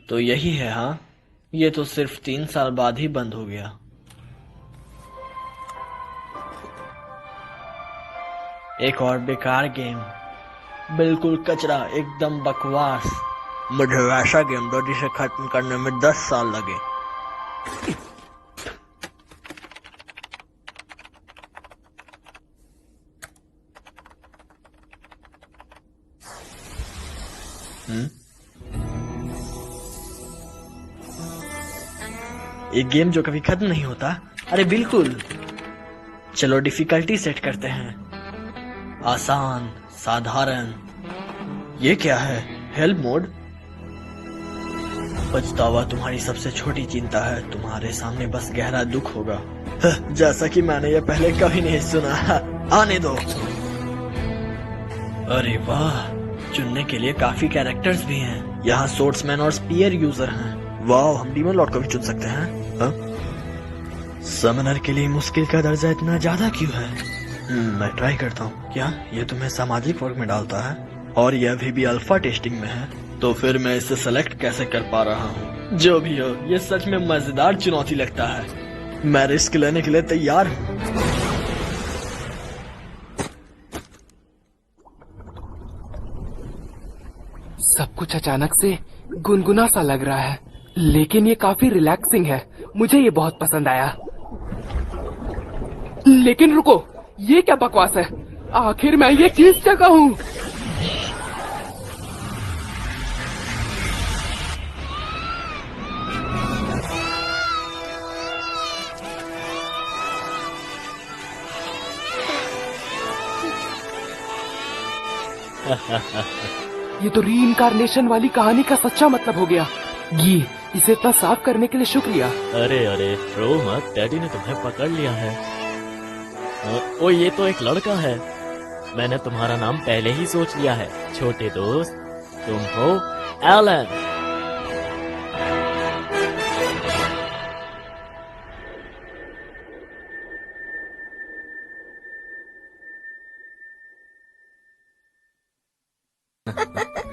तो यही है हाँ। ये तो सिर्फ 3 साल बाद ही बंद हो गया। एक और बेकार गेम, बिल्कुल कचरा, एकदम बकवास। मुझे वैसा गेम दो जिसे खत्म करने में 10 साल लगे। एक गेम जो कभी खत्म नहीं होता। अरे बिल्कुल। चलो डिफिकल्टी सेट करते हैं, आसान, साधारण। ये क्या है? Help mode. पछतावा तुम्हारी सबसे छोटी चिंता है, तुम्हारे सामने बस गहरा दुख होगा। जैसा कि मैंने ये पहले कभी नहीं सुना। आने दो। अरे वाह, चुनने के लिए काफी कैरेक्टर्स भी हैं। यहाँ सोर्ट्समैन और स्पीयर यूजर हैं। वाह, हम डीमन लॉर्ड को भी चुन सकते हैं। समनर के लिए मुश्किल का दर्जा इतना ज्यादा क्यों है? मैं ट्राई करता हूँ। क्या ये तुम्हें सामाजिक वर्ग में डालता है? और यह अभी भी अल्फा टेस्टिंग में है, तो फिर मैं इसे सेलेक्ट कैसे कर पा रहा हूँ? जो भी हो, ये सच में मजेदार चुनौती लगता है। मैं रिस्क लेने के लिए तैयार हूँ। सब कुछ अचानक से गुनगुना सा लग रहा है, लेकिन ये काफी रिलैक्सिंग है। मुझे ये बहुत पसंद आया। लेकिन रुको, ये क्या बकवास है? आखिर मैं ये किस जगह हूँ? ये तो रीइंकार्नेशन वाली कहानी का सच्चा मतलब हो गया। ये इसे इतना साफ करने के लिए शुक्रिया। अरे अरे, रो मत, डैडी ने तुम्हें पकड़ लिया है। ओ, ये तो एक लड़का है। मैंने तुम्हारा नाम पहले ही सोच लिया है, छोटे दोस्त। तुम हो एलन।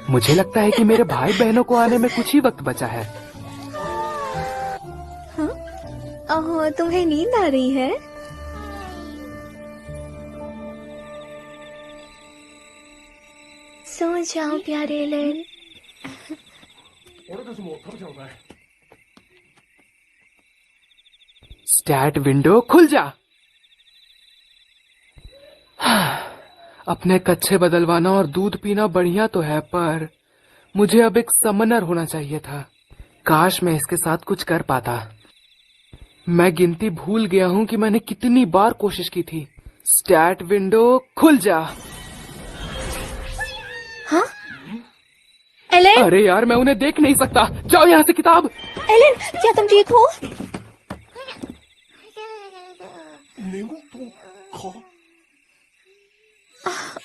मुझे लगता है कि मेरे भाई बहनों को आने में कुछ ही वक्त बचा है। ओह, तुम्हें नींद आ रही है? सो जाओ प्यारे एलन। स्टैट विंडो खुल जा। अपने कच्चे बदलवाना और दूध पीना बढ़िया तो है, पर मुझे अब एक समनर होना चाहिए था। काश मैं इसके साथ कुछ कर पाता। मैं गिनती भूल गया हूँ कि मैंने कितनी बार कोशिश की थी। स्टैट विंडो खुल जा। हाँ? एलन? अरे यार, मैं उन्हें देख नहीं सकता। जाओ यहाँ से किताब। एलन, क्या तुम ठीक हो?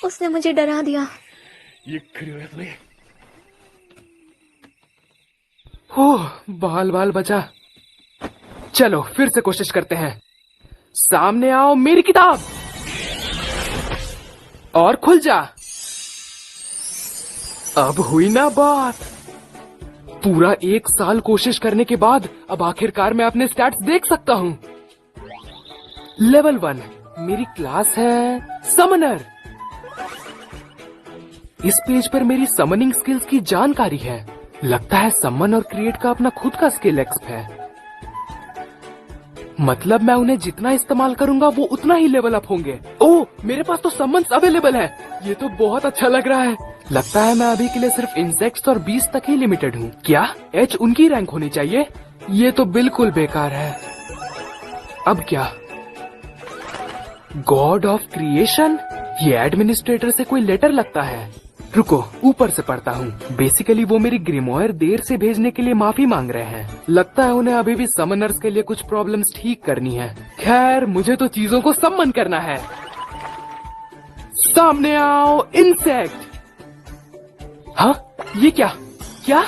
उसने मुझे डरा दिया। ओह, बाल बाल बचा। चलो फिर से कोशिश करते हैं। सामने आओ मेरी किताब, और खुल जा। अब हुई ना बात। पूरा 1 साल कोशिश करने के बाद अब आखिरकार मैं अपने स्टैट्स देख सकता हूँ। लेवल 1, मेरी क्लास है समनर। इस पेज पर मेरी समनिंग स्किल्स की जानकारी है। लगता है समन और क्रिएट का अपना खुद का स्किल एक्सप है। मतलब मैं उन्हें जितना इस्तेमाल करूंगा वो उतना ही लेवल अप होंगे। ओह, मेरे पास तो समन्स अवेलेबल है। ये तो बहुत अच्छा लग रहा है। लगता है मैं अभी के लिए सिर्फ इंसेक्ट्स और 20 तक ही लिमिटेड हूँ। क्या एच उनकी रैंक होनी चाहिए? ये तो बिल्कुल बेकार है। अब क्या? God of creation? ये एडमिनिस्ट्रेटर से कोई लेटर लगता है। रुको, ऊपर से पढ़ता हूँ। बेसिकली वो मेरी ग्रिमोयर देर से भेजने के लिए माफी मांग रहे हैं। लगता है उन्हें अभी भी समनर्स के लिए कुछ प्रॉब्लम्स ठीक करनी है। खैर, मुझे तो चीजों को समन करना है। सामने आओ इंसेक्ट। हाँ, ये क्या? क्या?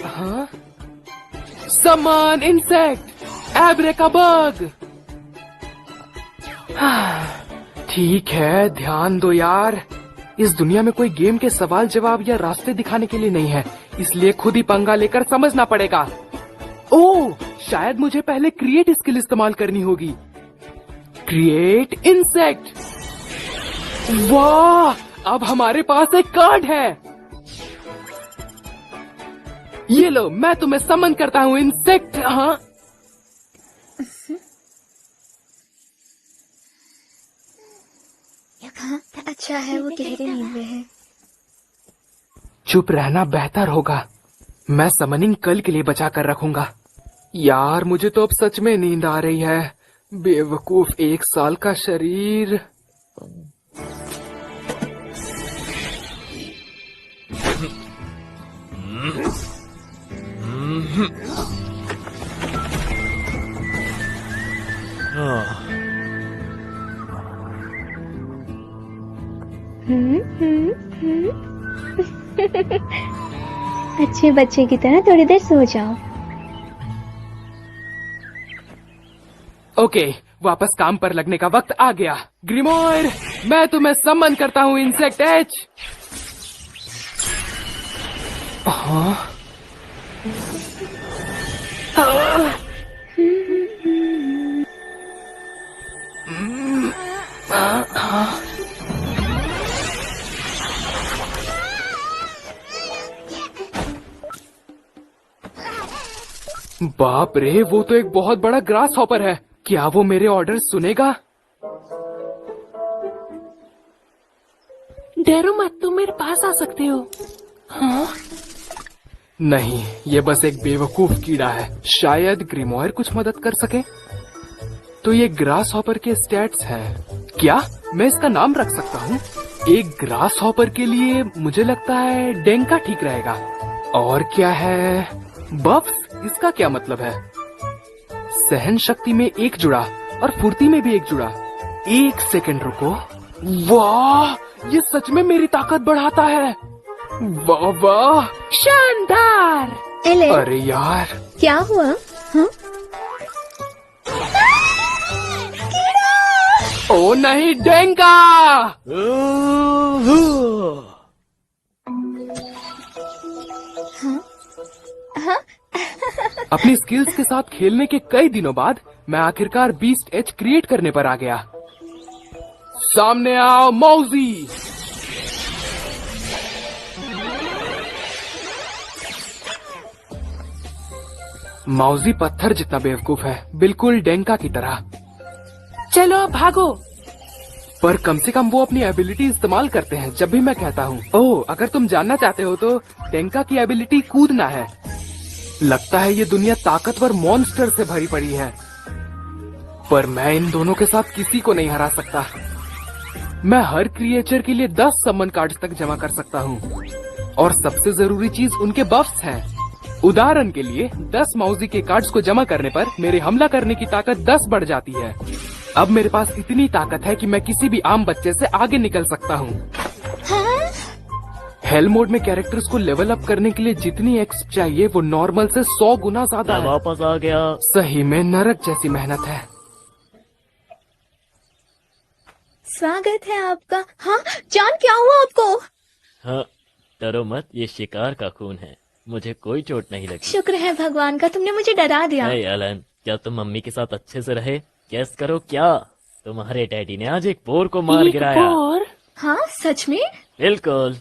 हाँ, समन इंसेक्ट एब्रेकाबग। ठीक है, ध्यान दो यार। इस दुनिया में कोई गेम के सवाल जवाब या रास्ते दिखाने के लिए नहीं है, इसलिए खुद ही पंगा लेकर समझना पड़ेगा। ओह, शायद मुझे पहले क्रिएट स्किल इस्तेमाल करनी होगी। Create insect. वाह, अब हमारे पास एक कार्ड है। ये लो, मैं तुम्हें समन करता हूँ इंसेक्ट। हाँ, अच्छा है वो गहरी नींद में है। चुप रहना बेहतर होगा। मैं समनिंग कल के लिए बचा कर रखूंगा। यार, मुझे तो अब सच में नींद आ रही है। बेवकूफ, 1 साल का शरीर। अच्छे बच्चे की तरह थोड़ी देर सो जाओ। ओके, वापस काम पर लगने का वक्त आ गया। ग्रिमोयर, मैं तुम्हें सम्मन करता हूँ इंसेक्ट एच। हाँ? बाप रे, वो तो एक बहुत बड़ा ग्रास हॉपर है। क्या वो मेरे ऑर्डर सुनेगा? डरो मत, तुम मेरे पास आ सकते हो। हाँ? नहीं, ये बस एक बेवकूफ कीड़ा है। शायद ग्रिमोयर कुछ मदद कर सके। तो ये ग्रास हॉपर के स्टैट्स हैं। क्या मैं इसका नाम रख सकता हूँ? एक ग्रास हॉपर के लिए मुझे लगता है डेंका ठीक रहेगा। और क्या है? बफ्स, इसका क्या मतलब है? सहन शक्ति में 1 जुड़ा और फुर्ती में भी 1 जुड़ा। 1 सेकंड रुको। वाह, ये सच में मेरी ताकत बढ़ाता है। वाह वाह, शानदार। एलेन, अरे यार, क्या हुआ? हाँ? ओ नहीं, डेंका। अपनी स्किल्स के साथ खेलने के कई दिनों बाद मैं आखिरकार बीस्ट एच क्रिएट करने पर आ गया। सामने आओ मौजी। मौजी पत्थर जितना बेवकूफ है, बिल्कुल डेंका की तरह। चलो भागो। पर कम से कम वो अपनी एबिलिटी इस्तेमाल करते हैं जब भी मैं कहता हूँ। ओह, अगर तुम जानना चाहते हो तो डेंका की एबिलिटी कूदना है। लगता है ये दुनिया ताकतवर मॉन्स्टर से भरी पड़ी है, पर मैं इन दोनों के साथ किसी को नहीं हरा सकता। मैं हर क्रिएचर के लिए 10 समन कार्ड्स तक जमा कर सकता हूँ, और सबसे जरूरी चीज उनके बफ्स हैं। उदाहरण के लिए 10 मौजी के कार्ड्स को जमा करने पर मेरे हमला करने की ताकत 10 बढ़ जाती है। अब मेरे पास इतनी ताकत है कि मैं किसी भी आम बच्चे से आगे निकल सकता हूँ। हेल मोड में कैरेक्टर्स को लेवल अप करने के लिए जितनी एक्स चाहिए वो नॉर्मल से 100 गुना ज्यादा है। वापस आ गया। सही में नरक जैसी मेहनत है। स्वागत है आपका। हाँ जान, क्या हुआ आपको? हाँ, डरो मत, ये शिकार का खून है, मुझे कोई चोट नहीं लगी। शुक्र है भगवान का, तुमने मुझे डरा दिया। हे एलन, क्या तुम मम्मी के साथ अच्छे से रहे? गेस करो क्या? तुम्हारे डैडी ने आज एक बोर को मार गिराया। हाँ सच में? बिल्कुल।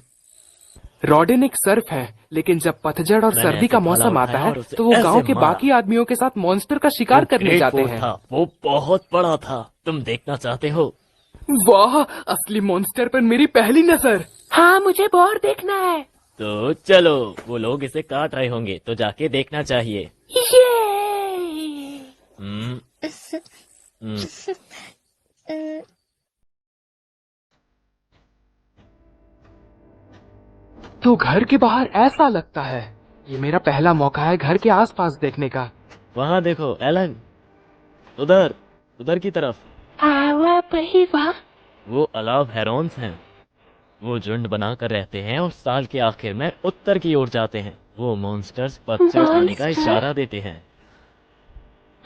रॉडेन एक सर्फ है, लेकिन जब पतझड़ और मैंने सर्दी का ऐसे मौसम भाला आता उठाया है और उसे तो वो ऐसे गांव के मारा। बाकी आदमियों के साथ मॉन्स्टर का शिकार वो करने ग्रेट जाते बोर हैं। था, वो बहुत बड़ा था। तुम देखना चाहते हो? वाह, असली मॉन्स्टर पर मेरी पहली नजर। हाँ, मुझे बोर देखना है। तो चलो, वो लोग इसे काट रहे होंगे तो जाके देखना चाहिए। हम्म, हम्म, तो घर के बाहर ऐसा लगता है। ये मेरा पहला मौका है घर के आसपास देखने का। वहाँ देखो एलन, उधर उधर की तरफ। वो अलाव हेरोन्स हैं। वो झुंड बनाकर रहते हैं और साल के आखिर में उत्तर की ओर जाते हैं। वो मॉन्स्टर्स पतझड़ आने का इशारा देते हैं।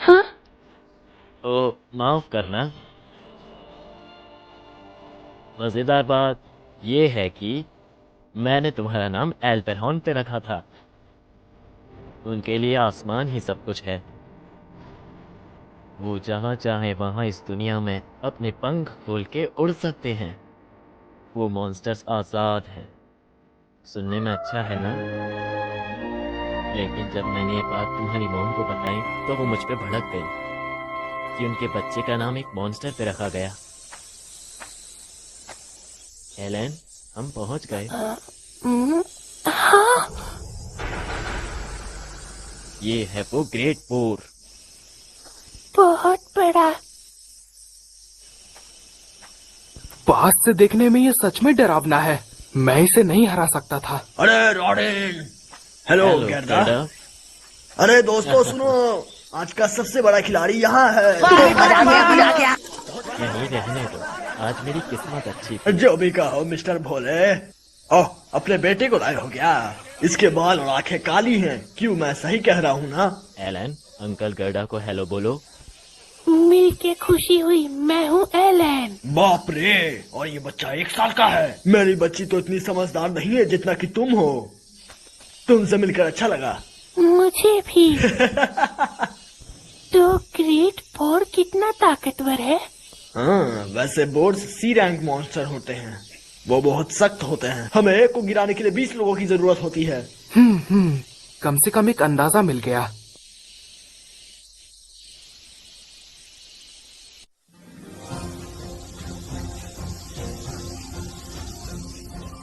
हाँ? ओ, माफ करना। मजेदार बात, ये है कि मैंने तुम्हारा नाम एल्पेरहॉर्न पे रखा था। उनके लिए आसमान ही सब कुछ है। वो जहाँ चाहे वहाँ इस दुनिया में अपने पंख खोल के उड़ सकते हैं। वो मॉन्स्टर्स आज़ाद हैं। सुनने में अच्छा है ना? लेकिन जब मैंने ये बात तुम्हारी मॉम को बताई तो वो मुझ पे भड़क गई कि उनके बच्चे का नाम एक मॉन्स्टर पे रखा गया। एलन, हम पहुंच गए। हाँ। ये है वो ग्रेट पोर। बहुत बड़ा। पास से देखने में ये सच में डरावना है। मैं इसे नहीं हरा सकता था। अरे रॉडिन, हेलो गर्दा। अरे दोस्तों सुनो, आज का सबसे बड़ा खिलाड़ी यहाँ है। यहीं रहने दो, आज मेरी किस्मत अच्छी थी। जो भी कहो मिस्टर भोले। ओह, अपने बेटे को लाए हो क्या? इसके बाल और आंखें काली हैं। क्यों, मैं सही कह रहा हूँ ना? एलन, अंकल गर्डा को हेलो बोलो। मिलके खुशी हुई। मैं हूँ एलन। बाप रे, और ये बच्चा 1 साल का है। मेरी बच्ची तो इतनी समझदार नहीं है जितना कि तुम हो। तुमसे मिलकर अच्छा लगा। मुझे भी। तो ग्रेट पोर कितना ताकतवर है? हाँ, वैसे बोर्ड्स सी रैंक मॉन्स्टर होते हैं। वो बहुत सख्त होते हैं। हमें एक को गिराने के लिए 20 लोगों की जरूरत होती है। कम से कम एक अंदाजा मिल गया।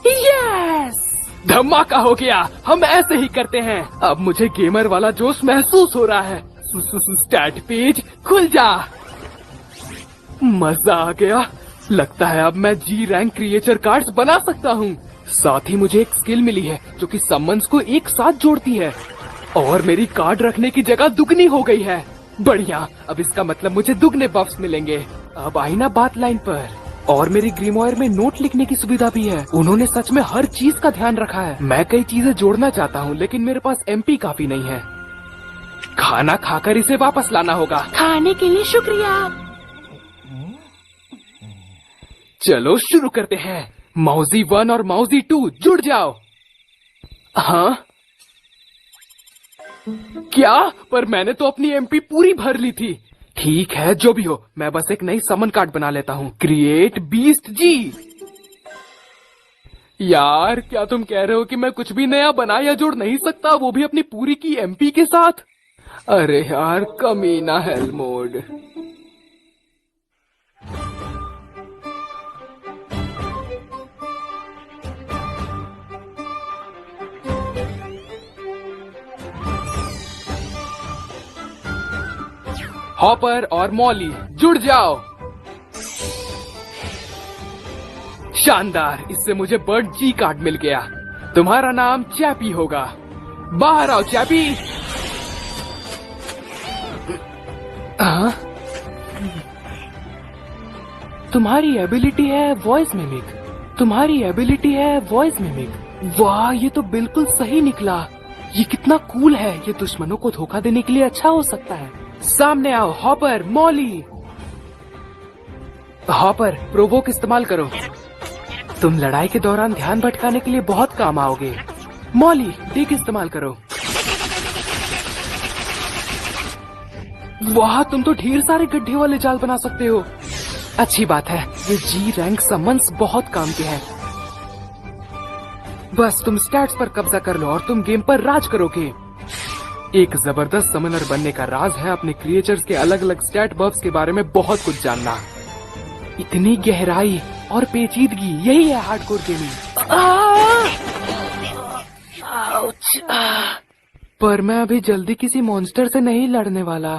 यस! धमाका हो गया। हम ऐसे ही करते हैं। अब मुझे गेमर वाला जोश महसूस हो रहा है। स्टैट पेज खुल जा। मजा आ गया। लगता है अब मैं जी रैंक क्रिएचर कार्ड्स बना सकता हूँ। साथ ही मुझे एक स्किल मिली है जो कि समन्स को एक साथ जोड़ती है और मेरी कार्ड रखने की जगह दुगनी हो गई है। बढ़िया, अब इसका मतलब मुझे दुगने बफ्स मिलेंगे। अब आई ना बात लाइन पर। और मेरी ग्रीमोयर में नोट लिखने की सुविधा भी है। उन्होंने सच में हर चीज का ध्यान रखा है। मैं कई चीजें जोड़ना चाहता हूँ लेकिन मेरे पास MP काफी नहीं है। खाना खाकर इसे वापस लाना होगा। खाने के लिए शुक्रिया। चलो शुरू करते हैं। मौजी 1 और मौजी 2 जुड़ जाओ। हाँ क्या? पर मैंने तो अपनी MP पूरी भर ली थी। ठीक है, जो भी हो, मैं बस एक नई समन कार्ड बना लेता हूँ। क्रिएट बीस्ट जी। यार, क्या तुम कह रहे हो कि मैं कुछ भी नया बना या जोड़ नहीं सकता, वो भी अपनी पूरी की MP के साथ? अरे यार, कमीना हेल मोड। हॉपर और मॉली जुड़ जाओ। शानदार, इससे मुझे बर्ड जी कार्ड मिल गया। तुम्हारा नाम चैपी होगा। बाहर आओ चैपी। तुम्हारी एबिलिटी है वॉइस मिमिक। तुम्हारी एबिलिटी है वॉइस मिमिक। वाह, ये तो बिल्कुल सही निकला। ये कितना कूल है। ये दुश्मनों को धोखा देने के लिए अच्छा हो सकता है। सामने आओ हॉपर, मॉली। हॉपर, प्रोवोक इस्तेमाल करो। तुम लड़ाई के दौरान ध्यान भटकाने के लिए बहुत काम आओगे। मॉली, डिग इस्तेमाल करो। वाह, तुम तो ढेर सारे गड्ढे वाले जाल बना सकते हो। अच्छी बात है, ये जी रैंक समन्स बहुत काम के हैं। बस तुम स्टैट्स पर कब्जा कर लो और तुम गेम पर राज करोगे। एक जबरदस्त समनर बनने का राज है अपने क्रिएचर्स के अलग अलग स्टैट बफ्स के बारे में बहुत कुछ जानना। इतनी गहराई और पेचीदगी, यही है हार्डकोर गेमिंग। पर मैं अभी जल्दी किसी मॉन्स्टर से नहीं लड़ने वाला।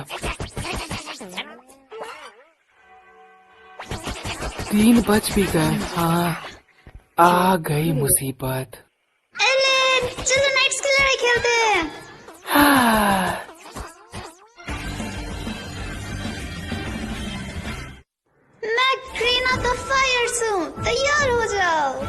3 बज भी गए। हाँ, आ गई मुसीबत। एलन, चलो नाइट्स की लड़ाई खेलते हैं। मैं क्रीना द फायर्स हूँ, तैयार हो जाओ।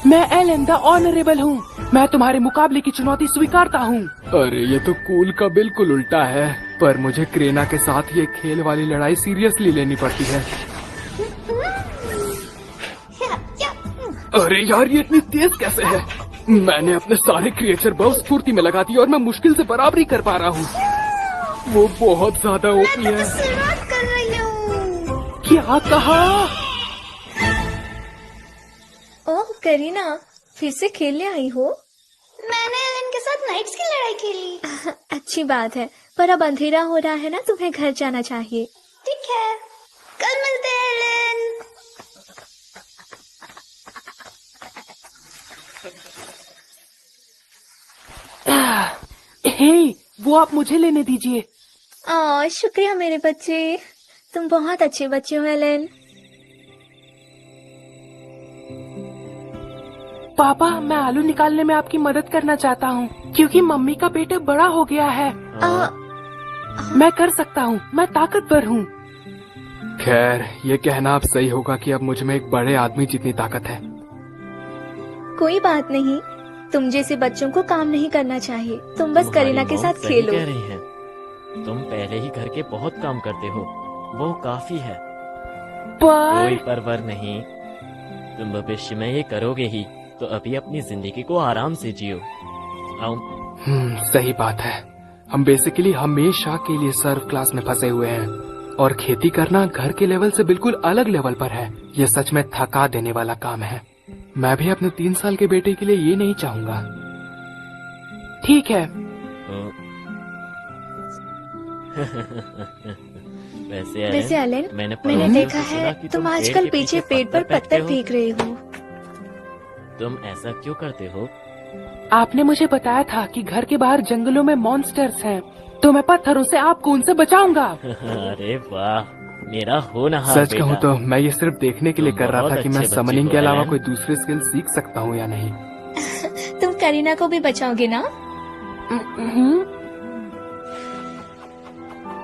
मैं एलन द ऑनरेबल हूँ। मैं तुम्हारे मुकाबले की चुनौती स्वीकारता हूँ। अरे ये तो कूल का बिल्कुल उल्टा है। पर मुझे क्रेना के साथ ये खेल वाली लड़ाई सीरियसली लेनी पड़ती है। अरे यार, ये इतनी तेज कैसे है? मैंने अपने सारे क्रिएचर बॉक्स फुर्ती में लगा दिए और मैं मुश्किल से बराबरी कर पा रहा हूँ। वो बहुत ज्यादा ओपी है। शुरुआत कर रही हूँ। क्या कहा? ओह करीना, फिर से खेलने आई हो? मैंने एलन के साथ नाइट्स की लड़ाई खेली। अच्छी बात है, पर अब अंधेरा हो रहा है ना, तुम्हें घर जाना चाहिए। ठीक है, कल मिलते हैं एलन। हे, वो आप मुझे लेने दीजिए। शुक्रिया मेरे बच्चे, तुम बहुत अच्छे बच्चे हो एलन। पापा, मैं आलू निकालने में आपकी मदद करना चाहता हूँ, क्योंकि मम्मी का पेट बड़ा हो गया है। मैं कर सकता हूँ, मैं ताकतवर हूँ। खैर, ये कहना अब सही होगा कि अब मुझ में एक बड़े आदमी जितनी ताकत है। कोई बात नहीं, तुम जैसे बच्चों को काम नहीं करना चाहिए। तुम बस करीना के साथ सही खेलो। कह रही हैं। तुम पहले ही घर के बहुत काम करते हो, वो काफी है। कोई पर परवाह नहीं, तुम भविष्य में ये करोगे ही, तो अभी अपनी जिंदगी को आराम से जियो। आओ। सही बात है। हम बेसिकली हमेशा के लिए सर्व क्लास में फंसे हुए हैं और खेती करना घर के लेवल से बिल्कुल अलग लेवल पर है। ये सच में थका देने वाला काम है। मैं भी अपने 3 साल के बेटे के लिए ये नहीं चाहूंगा। ठीक है। वैसे एलन, मैंने देखा है तुम आजकल पीछे पेट पर पत्थर फेंक रहे हो। तुम ऐसा क्यों करते हो? आपने मुझे बताया था कि घर के बाहर जंगलों में मॉन्स्टर्स हैं, तो मैं पत्थरों से आपको उनसे बचाऊंगा। अरे वाह, मेरा होनहार सच बेटा। कहूँ तो मैं ये सिर्फ देखने के लिए कर रहा था कि मैं बहुत अच्छे समनिंग बच्चे के हो, अलावा एलन। कोई दूसरी स्किल सीख सकता हूँ या नहीं। तुम करीना को भी बचाओगे ना?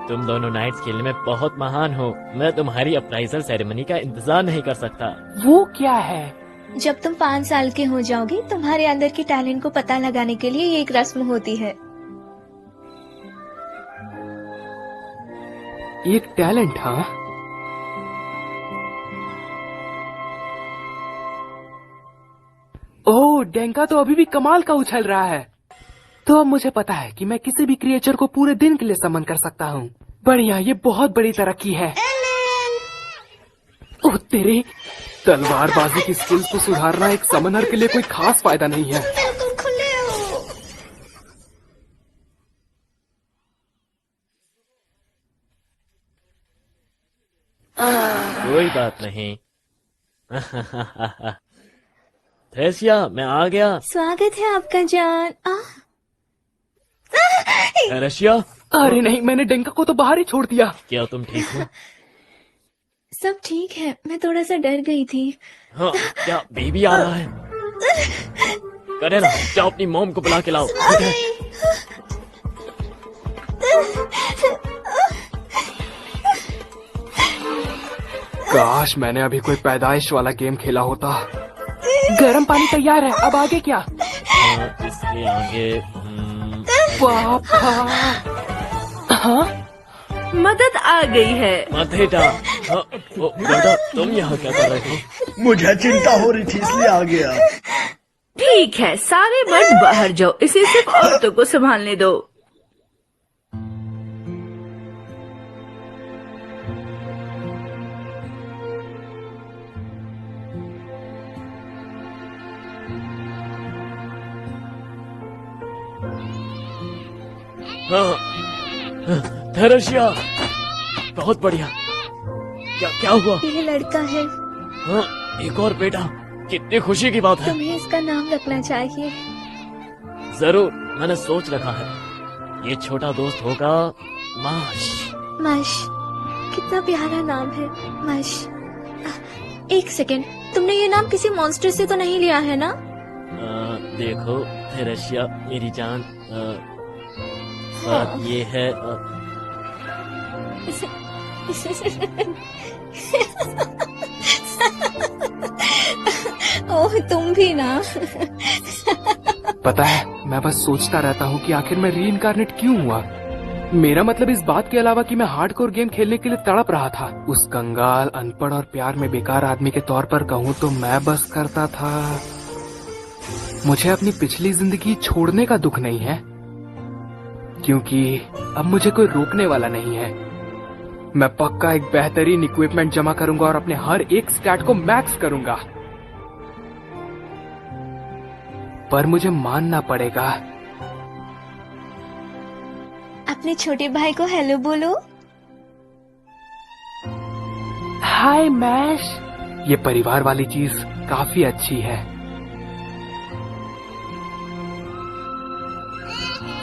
तुम दोनों नाइट्स खेलने में बहुत महान हो। मैं तुम्हारी अप्राइजल सेरेमनी का इंतजार नहीं कर सकता। वो क्या है? जब तुम 5 साल के हो जाओगे, तुम्हारे अंदर की टैलेंट को पता लगाने के लिए ये एक रस्म होती है। एक टैलेंट? हाँ, ओह, डेंका तो अभी भी कमाल का उछल रहा है। तो अब मुझे पता है कि मैं किसी भी क्रिएचर को पूरे दिन के लिए समन कर सकता हूँ। बढ़िया, ये बहुत बड़ी तरक्की है। ओह तेरे, तलवारबाजी की स्किल्स को सुधारना एक समनर के लिए कोई खास फायदा नहीं है। बिल्कुल खुले हो। कोई बात नहीं। थ्रेसिया, मैं आ गया। स्वागत है आपका जान। रशिया, अरे नहीं, मैंने डेंका को तो बाहर ही छोड़ दिया। क्या तुम ठीक हो? सब ठीक है, मैं थोड़ा सा डर गई थी। हाँ, क्या बेबी आ रहा है? करे ना, जाओ अपनी मॉम को बुला के लाओ। ठीक है? काश मैंने अभी कोई पैदाइश वाला गेम खेला होता। गर्म पानी तैयार है, अब आगे क्या? हाँ, इसके आगे पापा। हाँ, मदद आ गई है। मधेटा। हाँ, ओ, बेटा, तुम यहाँ क्या कर रहे हो? मुझे चिंता हो रही थी इसलिए आ गया। ठीक है, सारे मर्द बाहर जाओ, इसे सिर्फ औरतों को संभालने दो। थेरेसिया, बहुत बढ़िया। क्या क्या हुआ? ये लड़का है, हाँ, एक और बेटा, कितनी खुशी की बात है। तुम्हें इसका नाम रखना चाहिए। जरूर, मैंने सोच रखा है। ये छोटा दोस्त होगा माश। मश, कितना प्यारा नाम है, मश। एक सेकेंड, तुमने ये नाम किसी मॉन्स्टर से तो नहीं लिया है ना? देखो थेरेसिया, मेरी जान, बात ये है, ओह तुम भी ना। पता है, मैं बस सोचता रहता हूँ कि आखिर मैं रीइंकार्नेट क्यों हुआ। मेरा मतलब इस बात के अलावा कि मैं हार्डकोर गेम खेलने के लिए तड़प रहा था। उस कंगाल, अनपढ़ और प्यार में बेकार आदमी के तौर पर कहूँ तो मैं बस करता था। मुझे अपनी पिछली जिंदगी छोड़ने का दुख नहीं है, क्योंकि अब मुझे कोई रोकने वाला नहीं है। मैं पक्का एक बेहतरीन इक्विपमेंट जमा करूंगा और अपने हर एक स्टैट को मैक्स करूंगा। पर मुझे मानना पड़ेगा। अपने छोटे भाई को हेलो बोलो। हाय मैश। ये परिवार वाली चीज काफी अच्छी है।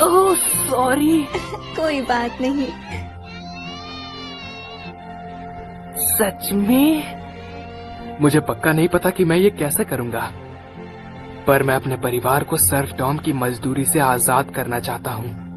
Oh sorry. कोई बात नहीं। सच में मुझे पक्का नहीं पता कि मैं ये कैसे करूंगा, पर मैं अपने परिवार को सर्फ डॉम की मजदूरी से आजाद करना चाहता हूँ।